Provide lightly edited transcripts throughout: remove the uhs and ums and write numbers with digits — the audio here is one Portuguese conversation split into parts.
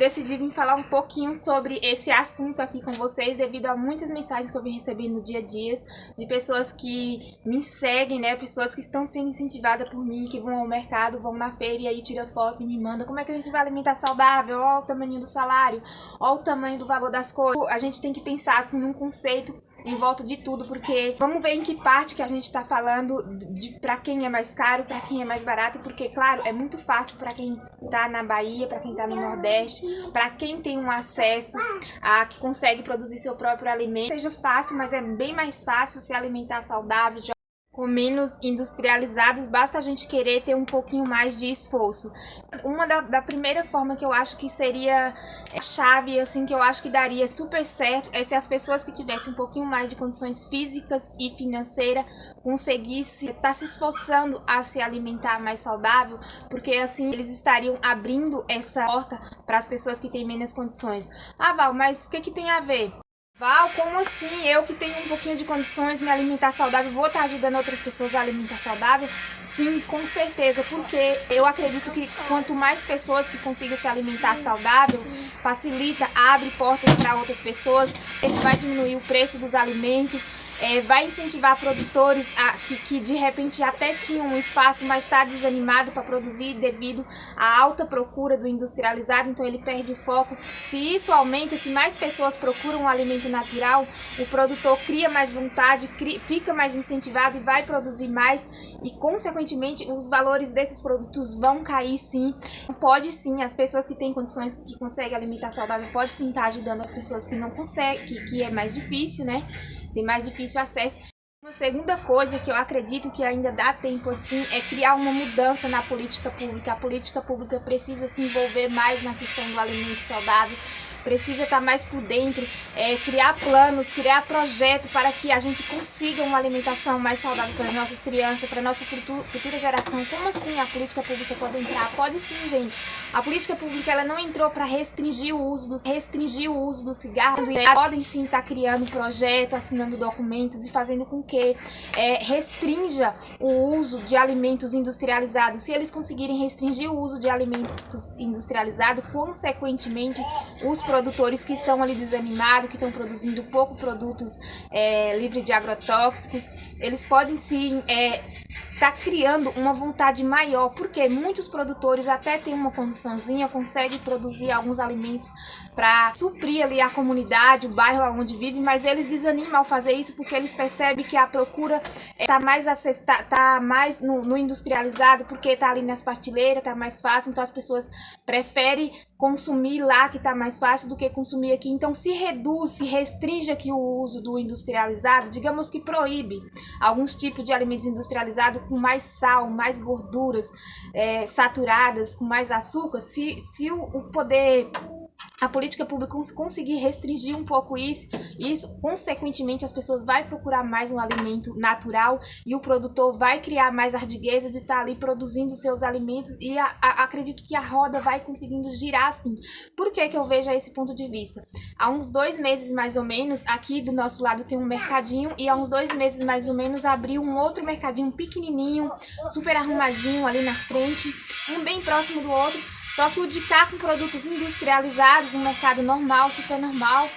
decidi vir falar um pouquinho sobre esse assunto aqui com vocês, devido a muitas mensagens que eu vim recebendo no dia a dia, de pessoas que me seguem, né? Pessoas que estão sendo incentivadas por mim, que vão ao mercado, vão na feira e aí tira foto e me manda como é que a gente vai alimentar saudável, ó o tamanho do salário, ó o tamanho do valor das coisas. A gente tem que pensar assim num conceito em volta de tudo, porque vamos ver em que parte que a gente tá falando de para quem é mais caro, para quem é mais barato, porque claro, é muito fácil para quem tá na Bahia, para quem tá no Nordeste, para quem tem um acesso a que consegue produzir seu próprio alimento. Seja fácil, mas é bem mais fácil se alimentar saudável, com menos industrializados, basta a gente querer ter um pouquinho mais de esforço. Uma da primeira forma que eu acho que seria chave, assim, que eu acho que daria super certo, é se as pessoas que tivessem um pouquinho mais de condições físicas e financeiras conseguissem estar se esforçando a se alimentar mais saudável, porque assim eles estariam abrindo essa porta para as pessoas que têm menos condições. Ah, Val, mas o que tem a ver? Val, como assim? Eu que tenho um pouquinho de condições de me alimentar saudável, vou estar ajudando outras pessoas a alimentar saudável? Sim, com certeza, porque eu acredito que quanto mais pessoas que consigam se alimentar saudável, facilita, abre portas para outras pessoas, isso vai diminuir o preço dos alimentos, vai incentivar produtores que de repente até tinham um espaço, mas está desanimado para produzir devido à alta procura do industrializado, então ele perde o foco. Se isso aumenta, se mais pessoas procuram um alimento natural, o produtor cria mais vontade, fica mais incentivado e vai produzir mais e, consequentemente, os valores desses produtos vão cair sim. Pode sim, as pessoas que têm condições, que conseguem alimentar saudável, pode sim estar ajudando as pessoas que não conseguem, que é mais difícil, né? Tem mais difícil acesso. Uma segunda coisa que eu acredito que ainda dá tempo assim é criar uma mudança na política pública. A política pública precisa se envolver mais na questão do alimento saudável, precisa estar mais por dentro, criar planos, criar projetos para que a gente consiga uma alimentação mais saudável para as nossas crianças, para a nossa futura geração. Como assim a política pública pode entrar? Pode sim, gente. A política pública ela não entrou para restringir o uso do cigarro. Podem sim estar criando projeto, assinando documentos e fazendo com que restrinja o uso de alimentos industrializados. Se eles conseguirem restringir o uso de alimentos industrializados, consequentemente os produtores que estão ali desanimados, que estão produzindo pouco produtos livres de agrotóxicos, eles podem sim tá criando uma vontade maior, porque muitos produtores até têm uma condiçãozinha, conseguem produzir alguns alimentos para suprir ali a comunidade, o bairro onde vive, mas eles desanimam ao fazer isso porque eles percebem que a procura tá mais no industrializado, porque tá ali nas prateleiras, tá mais fácil, então as pessoas preferem consumir lá que tá mais fácil do que consumir aqui. Então se reduz, se restringe aqui o uso do industrializado, digamos que proíbe alguns tipos de alimentos industrializados com mais sal, mais gorduras saturadas, com mais açúcar. Se o poder, a política pública conseguir restringir um pouco isso, consequentemente as pessoas vão procurar mais um alimento natural e o produtor vai criar mais ardigueza de estar ali produzindo seus alimentos e acredito que a roda vai conseguindo girar assim. Por que eu vejo esse ponto de vista? Há uns 2 meses mais ou menos, aqui do nosso lado tem um mercadinho e há uns 2 meses mais ou menos abriu um outro mercadinho pequenininho, super arrumadinho ali na frente, um bem próximo do outro. Só que o de cá com produtos industrializados, um mercado normal, super normal,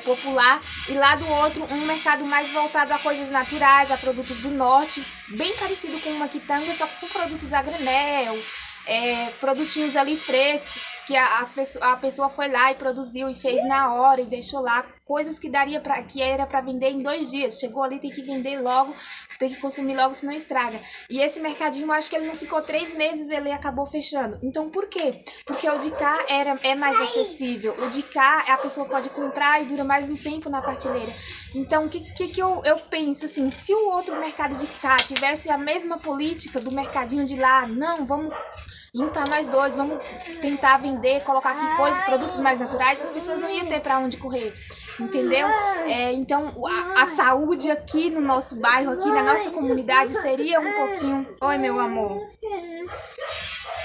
popular, e lá do outro um mercado mais voltado a coisas naturais, a produtos do norte, bem parecido com uma quitanda, só que com produtos a granel, produtinhos ali frescos, que a pessoa foi lá e produziu e fez na hora e deixou lá, coisas que era para vender em 2 dias, chegou ali, tem que vender logo, tem que consumir logo, senão estraga. E esse mercadinho, eu acho que ele não ficou 3 meses, ele acabou fechando. Então por quê? Porque o de cá é mais acessível, o de cá a pessoa pode comprar e dura mais um tempo na prateleira. Então o que eu penso assim, se o outro mercado de cá tivesse a mesma política do mercadinho de lá, não, vamos juntar nós dois, vamos tentar vender, colocar aqui coisas, produtos mais naturais, as pessoas não iam ter para onde correr, entendeu? Então a saúde aqui no nosso bairro, aqui na nossa comunidade seria um pouquinho... Oi, meu amor.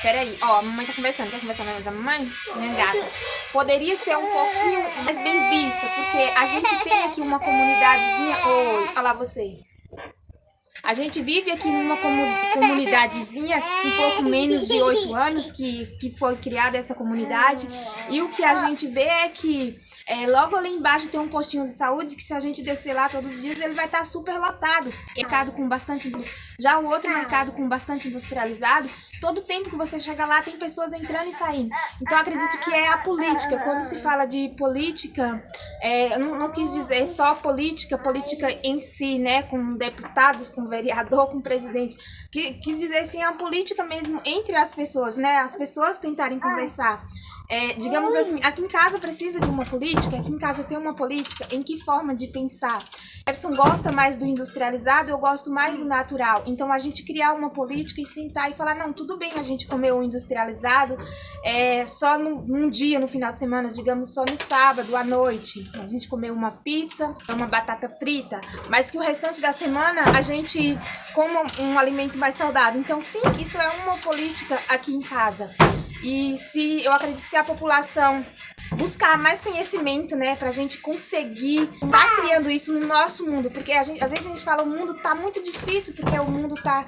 Peraí, ó, a mamãe tá conversando. Quer conversar mais a mamãe? Minha gata. Poderia ser um pouquinho mais bem vista, porque a gente tem aqui uma comunidadezinha... Oi, olha lá você. A gente vive aqui numa comunidadezinha com um pouco menos de 8 anos que foi criada essa comunidade. E o que a gente vê é que logo ali embaixo tem um postinho de saúde que se a gente descer lá todos os dias, ele vai estar super lotado. Mercado com bastante... Já o outro mercado com bastante industrializado, todo tempo que você chega lá tem pessoas entrando e saindo. Então eu acredito que é a política. Quando se fala de política, eu não quis dizer só política em si, né? Com deputados, com vereador, com presidente. Quis dizer assim, a política mesmo entre as pessoas, né? As pessoas tentarem conversar. Digamos assim, aqui em casa precisa de uma política, aqui em casa tem uma política, em que forma de pensar? Epson gosta mais do industrializado, eu gosto mais do natural. Então a gente criar uma política e sentar e falar, não, tudo bem a gente comer o industrializado só num dia, no final de semana, digamos, só no sábado, à noite. A gente comer uma pizza, uma batata frita, mas que o restante da semana a gente coma um alimento mais saudável. Então sim, isso é uma política aqui em casa. E eu acredito que se a população buscar mais conhecimento, né, pra gente conseguir tá criando isso no nosso mundo, porque às vezes a gente fala o mundo tá muito difícil, porque o mundo tá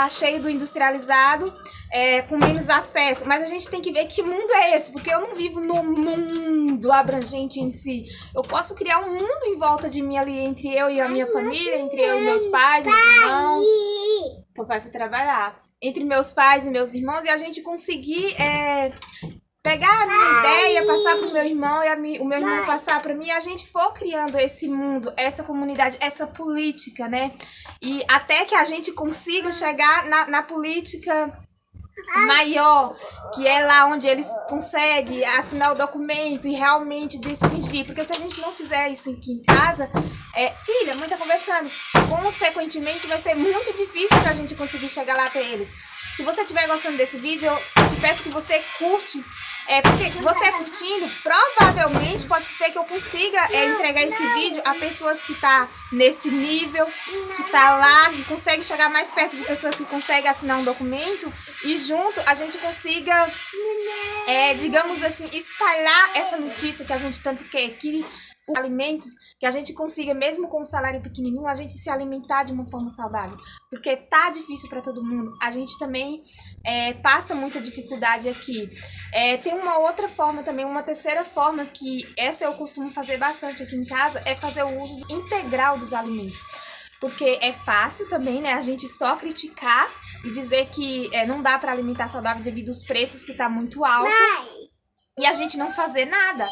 cheio do industrializado, com menos acesso, mas a gente tem que ver que mundo é esse, porque eu não vivo no mundo abrangente em si, eu posso criar um mundo em volta de mim ali, entre eu e a minha família, entre eu e meus pais, meus irmãos. Papai foi trabalhar. Entre meus pais e meus irmãos, e a gente conseguir pegar a minha ideia, passar pro meu irmão e o meu irmão passar para mim, e a gente for criando esse mundo, essa comunidade, essa política, né? E até que a gente consiga chegar na política maior, que é lá onde eles conseguem assinar o documento e realmente restringir, porque se a gente não fizer isso aqui em casa, filha, mãe tá conversando, consequentemente vai ser muito difícil pra gente conseguir chegar lá até eles. Se você estiver gostando desse vídeo, eu te peço que você curte, porque você curtindo, provavelmente pode ser que eu consiga entregar esse vídeo a pessoas que tá nesse nível, que tá lá, que consegue chegar mais perto de pessoas que conseguem assinar um documento, e junto a gente consiga, digamos assim, espalhar essa notícia que a gente tanto quer, que os alimentos, que a gente consiga, mesmo com um salário pequenininho, a gente se alimentar de uma forma saudável, porque tá difícil para todo mundo. A gente também passa muita dificuldade aqui. Tem uma outra forma também, uma terceira forma, que essa eu costumo fazer bastante aqui em casa, é fazer o uso integral dos alimentos, porque é fácil também, né, a gente só criticar e dizer que não dá para alimentar saudável devido aos preços que tá muito alto, e a gente não fazer nada.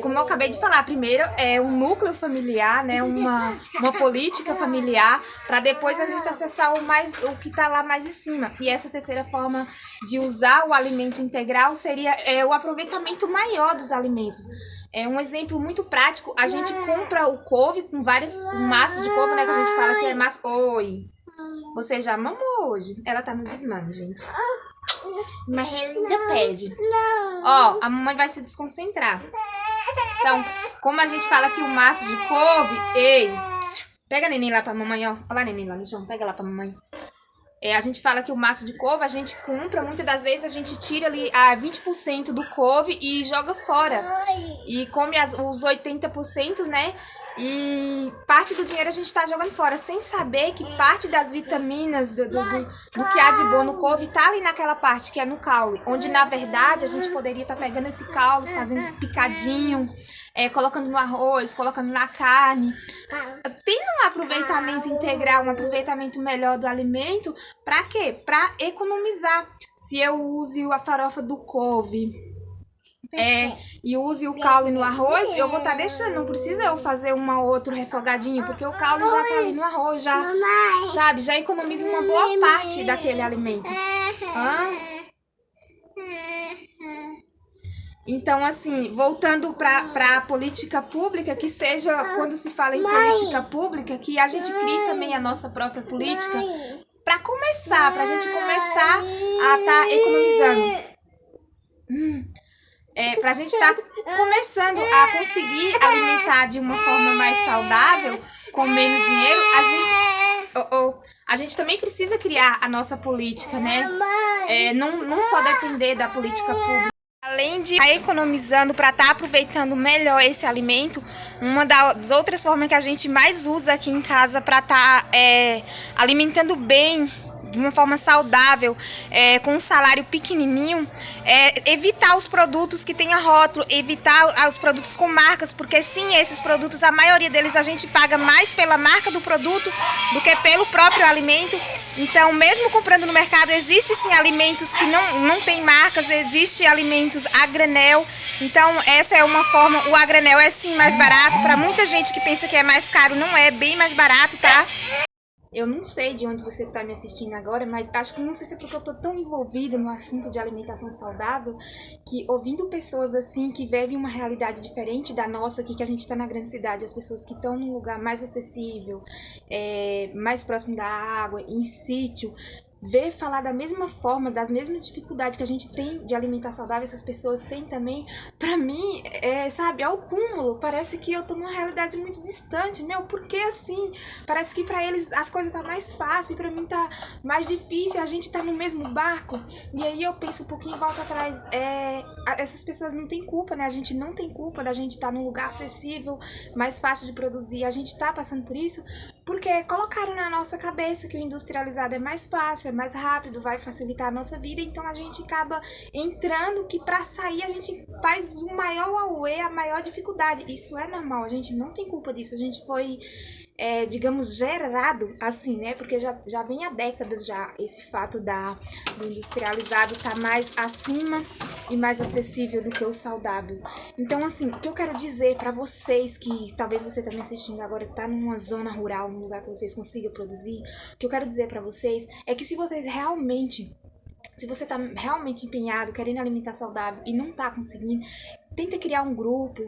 Como eu acabei de falar, primeiro um núcleo familiar, né, uma política familiar, para depois a gente acessar o que está lá mais em cima. E essa terceira forma de usar o alimento integral seria o aproveitamento maior dos alimentos. Um exemplo muito prático, a gente compra o couve com vários maços de couve, né, que a gente fala que é massa. Oi, você já mamou hoje? Ela tá no desmame, gente. Mas ainda pede. Ó, a mamãe vai se desconcentrar. Então, como a gente fala que o maço de couve... Ei, pega a neném lá pra mamãe, ó. Olha lá a neném lá no chão, pega lá pra mamãe. A gente fala que o maço de couve a gente compra, muitas das vezes a gente tira ali 20% do couve e joga fora. E come os 80%, né? E parte do dinheiro a gente tá jogando fora, sem saber que parte das vitaminas do que há de bom no couve tá ali naquela parte, que é no caule. Onde, na verdade, a gente poderia estar pegando esse caule, fazendo picadinho, colocando no arroz, colocando na carne. Tendo um aproveitamento integral, um aproveitamento melhor do alimento, pra quê? Pra economizar. Se eu uso a farofa do couve... e use o caule no arroz, eu vou estar deixando, não precisa eu fazer outro refogadinho, porque o caule já tá ali no arroz, sabe, já economiza uma boa parte daquele alimento. Então, assim, voltando para a política pública, que seja, quando se fala em política pública, que a gente crie também a nossa própria política, pra gente começar a estar economizando. Pra gente estar começando a conseguir alimentar de uma forma mais saudável, com menos dinheiro, a gente também precisa criar a nossa política, né? Não só depender da política pública. além de estar economizando para estar aproveitando melhor esse alimento, uma das outras formas que a gente mais usa aqui em casa para estar alimentando bem, de uma forma saudável, com um salário pequenininho, evitar os produtos que tenha rótulo, evitar os produtos com marcas, porque sim, esses produtos, a maioria deles a gente paga mais pela marca do produto do que pelo próprio alimento. Então, mesmo comprando no mercado, existe sim alimentos que não tem marcas, existe alimentos a granel. Então, essa é uma forma, o a granel é sim mais barato, para muita gente que pensa que é mais caro, não é, bem mais barato, tá? Eu não sei de onde você está me assistindo agora, mas acho que não sei se é porque eu tô tão envolvida no assunto de alimentação saudável, que ouvindo pessoas assim, que vivem uma realidade diferente da nossa aqui, que a gente tá na grande cidade, as pessoas que estão num lugar mais acessível, mais próximo da água, em sítio, ver falar da mesma forma, das mesmas dificuldades que a gente tem de alimentar saudável, essas pessoas têm também, pra mim, sabe, é o cúmulo. Parece que eu tô numa realidade muito distante. Meu, por que assim? Parece que pra eles as coisas tá mais fácil e pra mim tá mais difícil, a gente tá no mesmo barco. E aí eu penso um pouquinho e volto atrás, essas pessoas não têm culpa, né? A gente não tem culpa da gente estar num lugar acessível, mais fácil de produzir. A gente tá passando por isso porque colocaram na nossa cabeça que o industrializado é mais fácil, é mais rápido, vai facilitar a nossa vida, então a gente acaba entrando que para sair a gente faz o maior auê, a maior dificuldade. Isso é normal, a gente não tem culpa disso, a gente foi, digamos, gerado assim, né? Porque já vem há décadas já esse fato do industrializado estar mais acima e mais acessível do que o saudável. Então, assim, o que eu quero dizer para vocês que talvez você tá me assistindo agora, tá numa zona rural, num lugar que vocês consigam produzir, o que eu quero dizer para vocês é que se você tá realmente empenhado, querendo alimentar saudável e não tá conseguindo, tenta criar um grupo,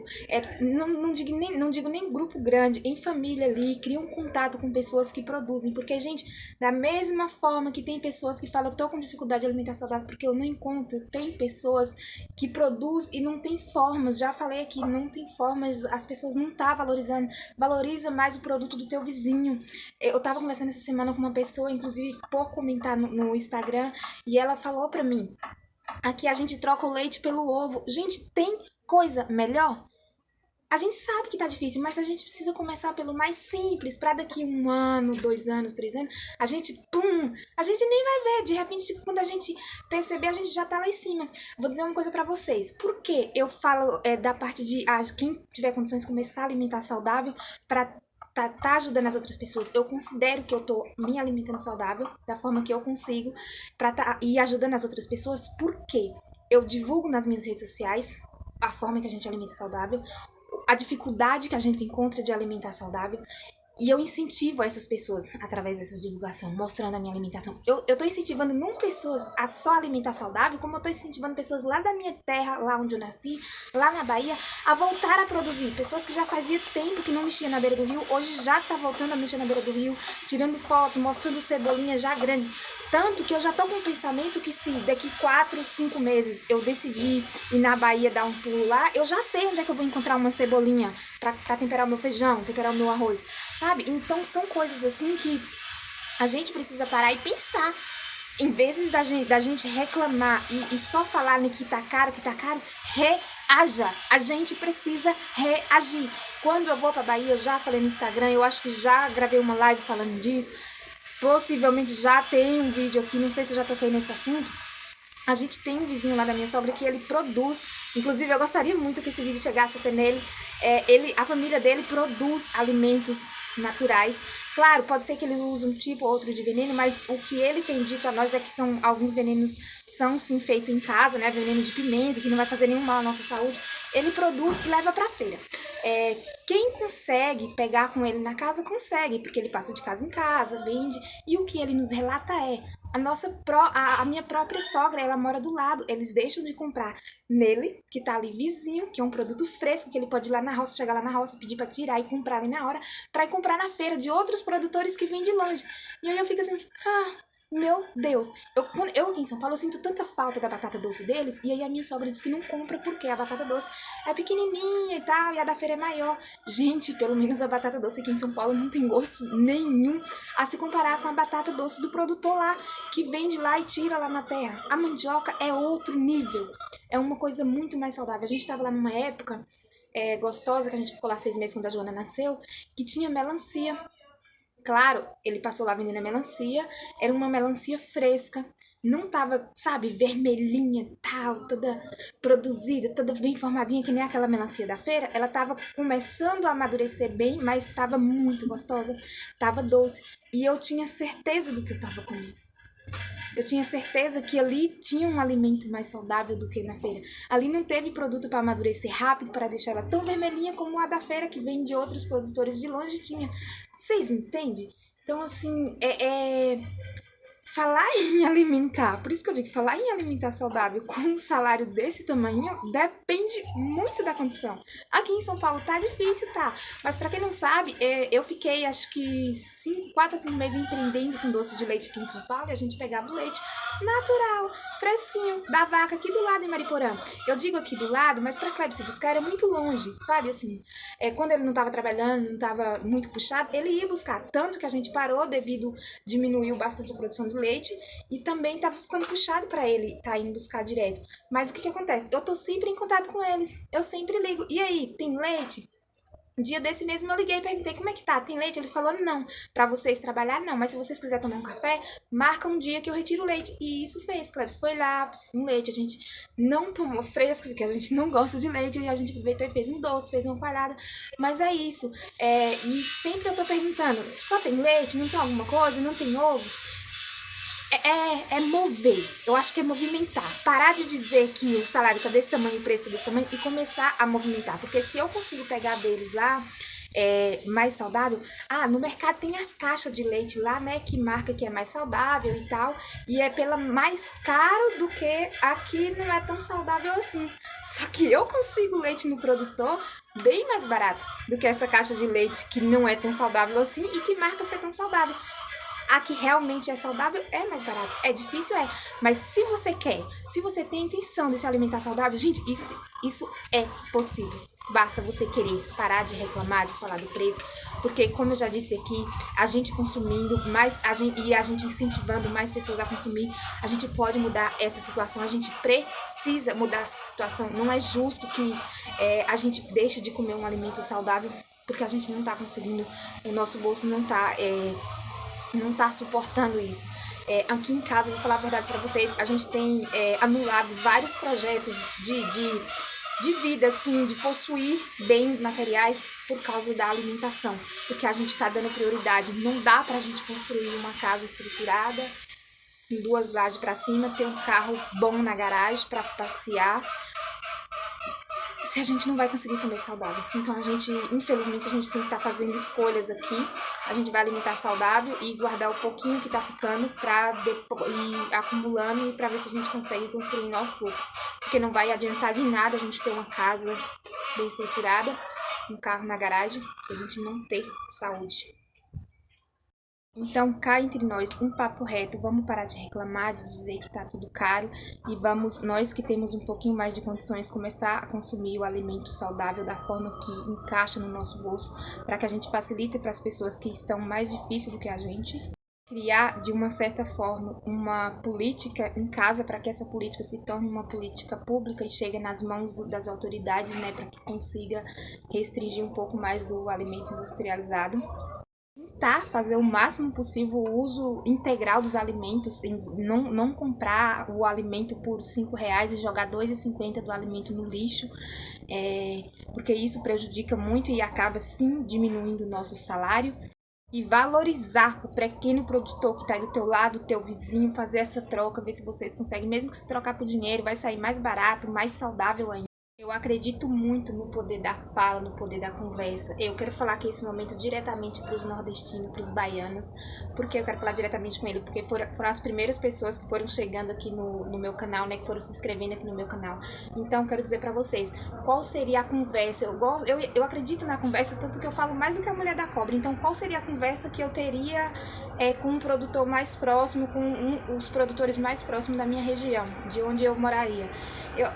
não digo nem grupo grande, em família ali, cria um contato com pessoas que produzem, porque, gente, da mesma forma que tem pessoas que falam, eu tô com dificuldade de alimentar saudável porque eu não encontro, tem pessoas que produzem e não tem formas, já falei aqui, não tem formas, as pessoas não tá valorizando, valoriza mais o produto do teu vizinho. Eu tava conversando essa semana com uma pessoa, inclusive por comentar no Instagram, e ela falou pra mim, aqui a gente troca o leite pelo ovo. Gente, tem coisa melhor? A gente sabe que tá difícil, mas a gente precisa começar pelo mais simples, pra daqui 1 ano, 2 anos, 3 anos, a gente nem vai ver, de repente, quando a gente perceber, a gente já tá lá em cima. Vou dizer uma coisa pra vocês, por que eu falo da parte de quem tiver condições de começar a alimentar saudável, pra tá ajudando as outras pessoas. Eu considero que eu tô me alimentando saudável da forma que eu consigo e ajudando as outras pessoas, porque eu divulgo nas minhas redes sociais a forma que a gente alimenta saudável, a dificuldade que a gente encontra de alimentar saudável, e eu incentivo essas pessoas através dessa divulgação, mostrando a minha alimentação. Eu tô incentivando não pessoas a só alimentar saudável, como eu tô incentivando pessoas lá da minha terra, lá onde eu nasci, lá na Bahia, a voltar a produzir. Pessoas que já fazia tempo que não mexia na beira do rio, hoje já tá voltando a mexer na beira do rio, tirando foto, mostrando cebolinha já grande. Tanto que eu já tô com o pensamento que se daqui 4, 5 meses eu decidir ir na Bahia dar um pulo lá, eu já sei onde é que eu vou encontrar uma cebolinha pra temperar o meu feijão, temperar o meu arroz, sabe? Então são coisas assim que a gente precisa parar e pensar. Em vez da gente reclamar e só falar que tá caro, reaja. A gente precisa reagir. Quando eu vou pra Bahia, eu já falei no Instagram, eu acho que já gravei uma live falando disso. Possivelmente já tem um vídeo aqui, não sei se eu já toquei nesse assunto. A gente tem um vizinho lá da minha sogra que ele produz, inclusive eu gostaria muito que esse vídeo chegasse até nele. A família dele produz alimentos naturais. Claro, pode ser que ele use um tipo ou outro de veneno, mas o que ele tem dito a nós é que alguns venenos são sim feitos em casa, né? Veneno de pimenta, que não vai fazer nenhum mal à nossa saúde. Ele produz e leva pra feira. Quem consegue pegar com ele na casa, consegue, porque ele passa de casa em casa, vende. E o que ele nos relata a minha própria sogra, ela mora do lado. Eles deixam de comprar nele, que tá ali vizinho, que é um produto fresco, que ele pode ir lá na roça, chegar lá na roça, pedir pra tirar e comprar ali na hora, pra ir comprar na feira de outros produtores que vêm de longe. E aí eu fico assim, Meu Deus, eu aqui em São Paulo, eu sinto tanta falta da batata doce deles, e aí a minha sogra diz que não compra porque a batata doce é pequenininha e tal, e a da feira é maior. Gente, pelo menos a batata doce aqui em São Paulo não tem gosto nenhum a se comparar com a batata doce do produtor lá, que vende lá e tira lá na terra. A mandioca é outro nível, é uma coisa muito mais saudável. A gente tava lá numa época gostosa, que a gente ficou lá 6 meses quando a Joana nasceu, que tinha melancia. Claro, ele passou lá vendendo a melancia, era uma melancia fresca, não tava, sabe, vermelhinha, tal, toda produzida, toda bem formadinha, que nem aquela melancia da feira. Ela tava começando a amadurecer bem, mas tava muito gostosa, tava doce, e eu tinha certeza do que eu tava comendo. Eu tinha certeza que ali tinha um alimento mais saudável do que na feira. Ali não teve produto para amadurecer rápido, para deixar ela tão vermelhinha como a da feira, que vem de outros produtores de longe, tinha. Vocês entendem? Então, assim, falar em alimentar, por isso que eu digo, falar em alimentar saudável com um salário desse tamanho depende muito da condição. Aqui em São Paulo tá difícil, tá? Mas pra quem não sabe, eu fiquei acho que 4 a 5 meses empreendendo com doce de leite aqui em São Paulo, e a gente pegava o leite natural, fresquinho, da vaca aqui do lado em Mariporã. Eu digo aqui do lado, mas pra Cleber se buscar era muito longe, sabe? Assim, quando ele não tava trabalhando, não tava muito puxado, ele ia buscar. Tanto que a gente parou devido diminuiu bastante a produção do leite, e também tava ficando puxado para ele tá indo buscar direto. Mas o que acontece? Eu tô sempre em contato com eles, eu sempre ligo. E aí, tem leite? Um dia desse mesmo eu liguei e perguntei como é que tá, tem leite? Ele falou, não, pra vocês trabalhar não, mas se vocês quiserem tomar um café, marca um dia que eu retiro o leite. E isso fez, Cleves foi lá, buscou um leite, a gente não tomou fresco, porque a gente não gosta de leite, e a gente aproveitou e fez um doce, fez uma coalhada, mas é isso. E sempre eu tô perguntando, só tem leite? Não tem alguma coisa? Não tem ovo? Mover. Eu acho que é movimentar. Parar de dizer que o salário tá desse tamanho, o preço tá desse tamanho, e começar a movimentar. Porque se eu consigo pegar deles lá, mais saudável. No mercado tem as caixas de leite lá, né? Que marca que é mais saudável e tal. E é pela mais caro do que aqui não é tão saudável assim. Só que eu consigo leite no produtor bem mais barato do que essa caixa de leite que não é tão saudável assim e que marca ser tão saudável. A que realmente é saudável é mais barato. É difícil, mas se você quer, se você tem a intenção de se alimentar saudável, gente, isso é possível. Basta você querer parar de reclamar, de falar do preço, porque como eu já disse aqui, a gente consumindo mais, a gente incentivando mais pessoas a consumir, a gente pode mudar essa situação, a gente precisa mudar essa situação. Não é justo que a gente deixe de comer um alimento saudável, porque a gente não tá conseguindo, o nosso bolso não tá suportando isso. Aqui em casa, vou falar a verdade pra vocês, a gente tem anulado vários projetos de vida, assim, de possuir bens materiais por causa da alimentação, porque a gente tá dando prioridade. Não dá pra gente construir uma casa estruturada, com 2 lajes pra cima, ter um carro bom na garagem pra passear, se a gente não vai conseguir comer saudável. Então infelizmente, a gente tem que estar fazendo escolhas aqui. A gente vai alimentar saudável e guardar o pouquinho que tá ficando pra ir acumulando e pra ver se a gente consegue construir aos poucos. Porque não vai adiantar de nada a gente ter uma casa bem estruturada, um carro na garagem, e a gente não ter saúde. Então, cá entre nós, um papo reto, vamos parar de reclamar, de dizer que tá tudo caro, e vamos, nós que temos um pouquinho mais de condições, começar a consumir o alimento saudável da forma que encaixa no nosso bolso, para que a gente facilite para as pessoas que estão mais difícil do que a gente. Criar, de uma certa forma, uma política em casa, para que essa política se torne uma política pública e chegue nas mãos das autoridades, né, para que consiga restringir um pouco mais do alimento industrializado. Tentar fazer o máximo possível o uso integral dos alimentos, não comprar o alimento por R$5 e jogar R$2,50 do alimento no lixo, porque isso prejudica muito e acaba sim diminuindo o nosso salário. E valorizar o pequeno produtor que está aí do teu lado, o teu vizinho, fazer essa troca, ver se vocês conseguem, mesmo que se trocar por dinheiro, vai sair mais barato, mais saudável ainda. Eu acredito muito no poder da fala, no poder da conversa. Eu quero falar aqui esse momento diretamente para os nordestinos, para os baianos, porque eu quero falar diretamente com ele, porque foram as primeiras pessoas que foram chegando aqui no meu canal, né, que foram se inscrevendo aqui no meu canal. Então, eu quero dizer para vocês, qual seria a conversa? Eu acredito na conversa, tanto que eu falo mais do que a mulher da cobra. Então, qual seria a conversa que eu teria com um produtor mais próximo, com os produtores mais próximos da minha região, de onde eu moraria.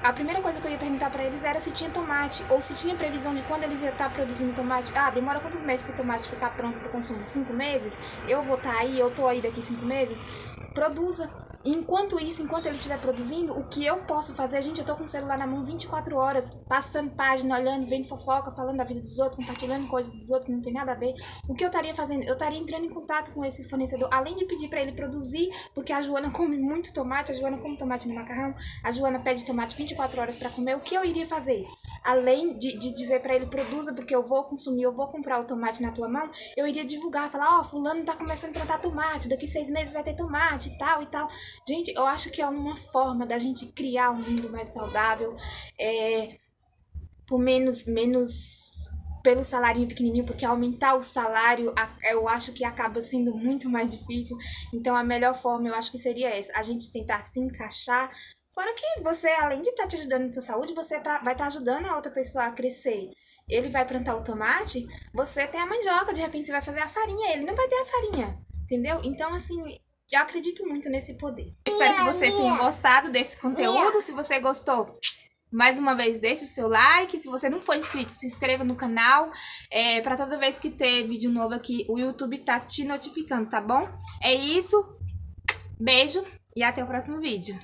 A primeira coisa que eu ia perguntar para eles era se tinha tomate, ou se tinha previsão de quando eles iam estar produzindo tomate. Demora quantos meses para o tomate ficar pronto para o consumo? 5 meses? Eu vou estar aí, eu tô aí daqui 5 meses? Produza. Enquanto isso, enquanto ele estiver produzindo, o que eu posso fazer? Gente, eu tô com o celular na mão 24 horas, passando página, olhando, vendo fofoca, falando da vida dos outros, compartilhando coisas dos outros que não tem nada a ver. O que eu estaria fazendo? Eu estaria entrando em contato com esse fornecedor, além de pedir para ele produzir, porque a Joana come muito tomate, a Joana come tomate no macarrão, a Joana pede tomate 24 horas para comer. O que eu iria fazer? Além de dizer para ele, produza, porque eu vou consumir, eu vou comprar o tomate na tua mão, eu iria divulgar, falar, fulano tá começando a plantar tomate, daqui 6 meses vai ter tomate e tal e tal. Gente, eu acho que é uma forma da gente criar um mundo mais saudável, por menos pelo salário pequenininho, porque aumentar o salário eu acho que acaba sendo muito mais difícil. Então a melhor forma eu acho que seria essa, a gente tentar se encaixar. Fora que você, além de estar te ajudando na sua saúde, você vai estar ajudando a outra pessoa a crescer. Ele vai plantar o tomate, você tem a mandioca, de repente você vai fazer a farinha, ele não vai ter a farinha, entendeu? Então, assim, eu acredito muito nesse poder. Espero que você tenha gostado desse conteúdo. Se você gostou, mais uma vez, deixe o seu like. Se você não for inscrito, se inscreva no canal. Para toda vez que ter vídeo novo aqui, o YouTube tá te notificando, tá bom? É isso. Beijo e até o próximo vídeo.